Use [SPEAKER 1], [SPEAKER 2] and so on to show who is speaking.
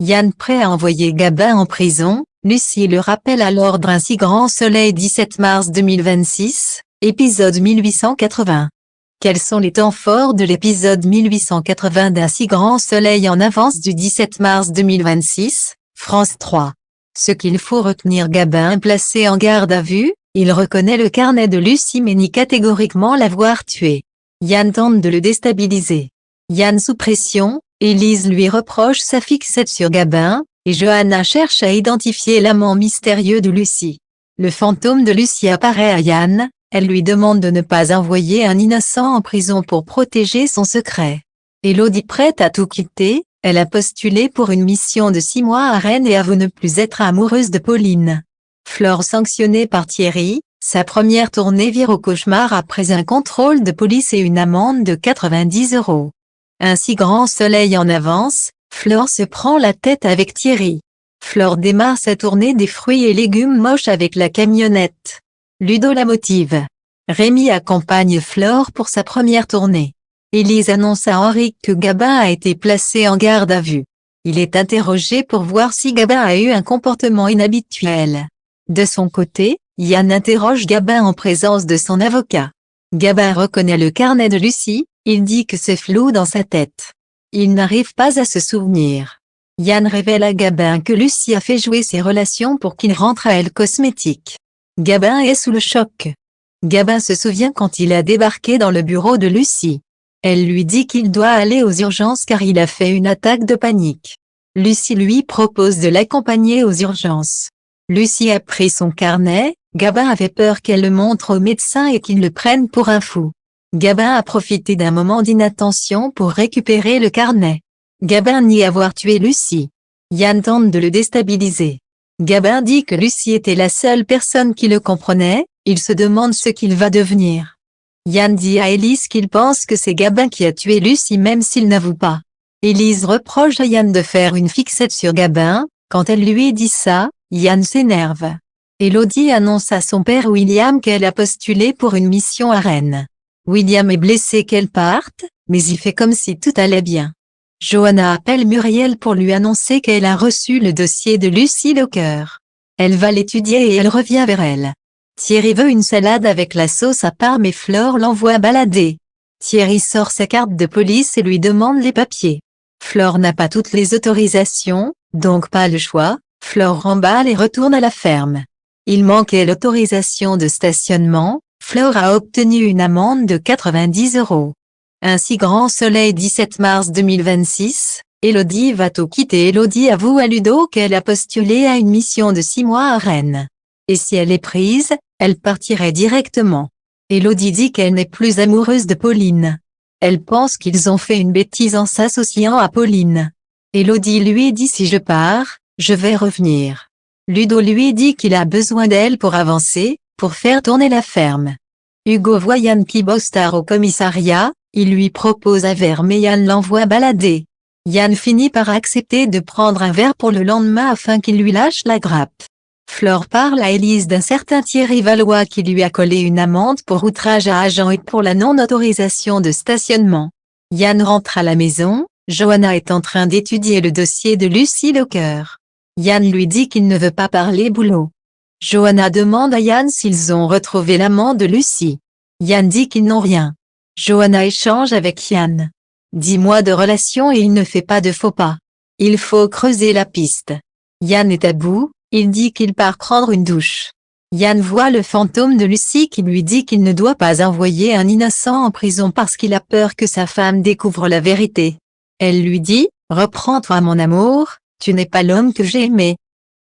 [SPEAKER 1] Yann prêt à envoyer Gabin en prison, Lucie le rappelle à l'ordre. Un si grand soleil. 17 mars 2026, épisode 1880. Quels sont les temps forts de l'épisode 1880 d'Un si grand soleil en avance du 17 mars 2026, France 3. Ce qu'il faut retenir: Gabin est placé en garde à vue, il reconnaît le carnet de Lucie mais nie catégoriquement l'avoir tué. Yann tente de le déstabiliser. Yann sous pression, Élise lui reproche sa fixette sur Gabin, et Johanna cherche à identifier l'amant mystérieux de Lucie. Le fantôme de Lucie apparaît à Yann, elle lui demande de ne pas envoyer un innocent en prison pour protéger son secret. Élodie, prête à tout quitter, elle a postulé pour une mission de 6 mois à Rennes et avoue ne plus être amoureuse de Pauline. Flore, sanctionnée par Thierry, sa première tournée vire au cauchemar après un contrôle de police et une amende de 90 €. Un si grand soleil en avance, Flore se prend la tête avec Thierry. Flore démarre sa tournée des fruits et légumes moches avec la camionnette. Ludo la motive. Rémi accompagne Flore pour sa première tournée. Élise annonce à Henri que Gabin a été placé en garde à vue. Il est interrogé pour voir si Gabin a eu un comportement inhabituel. De son côté, Yann interroge Gabin en présence de son avocat. Gabin reconnaît le carnet de Lucie, il dit que c'est flou dans sa tête. Il n'arrive pas à se souvenir. Yann révèle à Gabin que Lucie a fait jouer ses relations pour qu'il rentre à Elle Cosmétiques. Gabin est sous le choc. Gabin se souvient quand il a débarqué dans le bureau de Lucie. Elle lui dit qu'il doit aller aux urgences car il a fait une attaque de panique. Lucie lui propose de l'accompagner aux urgences. Lucie a pris son carnet, Gabin avait peur qu'elle le montre au médecin et qu'il le prenne pour un fou. Gabin a profité d'un moment d'inattention pour récupérer le carnet. Gabin nie avoir tué Lucie. Yann tente de le déstabiliser. Gabin dit que Lucie était la seule personne qui le comprenait, il se demande ce qu'il va devenir. Yann dit à Élise qu'il pense que c'est Gabin qui a tué Lucie même s'il n'avoue pas. Élise reproche à Yann de faire une fixette sur Gabin, quand elle lui dit ça, Yann s'énerve. Élodie annonce à son père William qu'elle a postulé pour une mission à Rennes. William est blessé qu'elle parte, mais il fait comme si tout allait bien. Johanna appelle Muriel pour lui annoncer qu'elle a reçu le dossier de Lucie Lecœur. Elle va l'étudier et elle revient vers elle. Thierry veut une salade avec la sauce à Parme et Flore l'envoie balader. Thierry sort sa carte de police et lui demande les papiers. Flore n'a pas toutes les autorisations, donc pas le choix, Flore remballe et retourne à la ferme. Il manquait l'autorisation de stationnement, Flore a obtenu une amende de 90 €. Un si grand soleil. 17 mars 2026, Élodie va tout quitter. Élodie avoue à Ludo qu'elle a postulé à une mission de 6 mois à Rennes. Et si elle est prise, elle partirait directement. Élodie dit qu'elle n'est plus amoureuse de Pauline. Elle pense qu'ils ont fait une bêtise en s'associant à Pauline. Élodie lui dit: si je pars, je vais revenir. Ludo lui dit qu'il a besoin d'elle pour avancer, pour faire tourner la ferme. Hugo voit Yann qui bosse tard au commissariat, il lui propose un verre mais Yann l'envoie balader. Yann finit par accepter de prendre un verre pour le lendemain afin qu'il lui lâche la grappe. Flore parle à Élise d'un certain Thierry Valois qui lui a collé une amende pour outrage à agent et pour la non-autorisation de stationnement. Yann rentre à la maison, Johanna est en train d'étudier le dossier de Lucie Lecœur. Yann lui dit qu'il ne veut pas parler boulot. Johanna demande à Yann s'ils ont retrouvé l'amant de Lucie. Yann dit qu'ils n'ont rien. Johanna échange avec Yann. 10 mois de relation et il ne fait pas de faux pas. Il faut creuser la piste. Yann est à bout, il dit qu'il part prendre une douche. Yann voit le fantôme de Lucie qui lui dit qu'il ne doit pas envoyer un innocent en prison parce qu'il a peur que sa femme découvre la vérité. Elle lui dit: reprends-toi mon amour, tu n'es pas l'homme que j'ai aimé.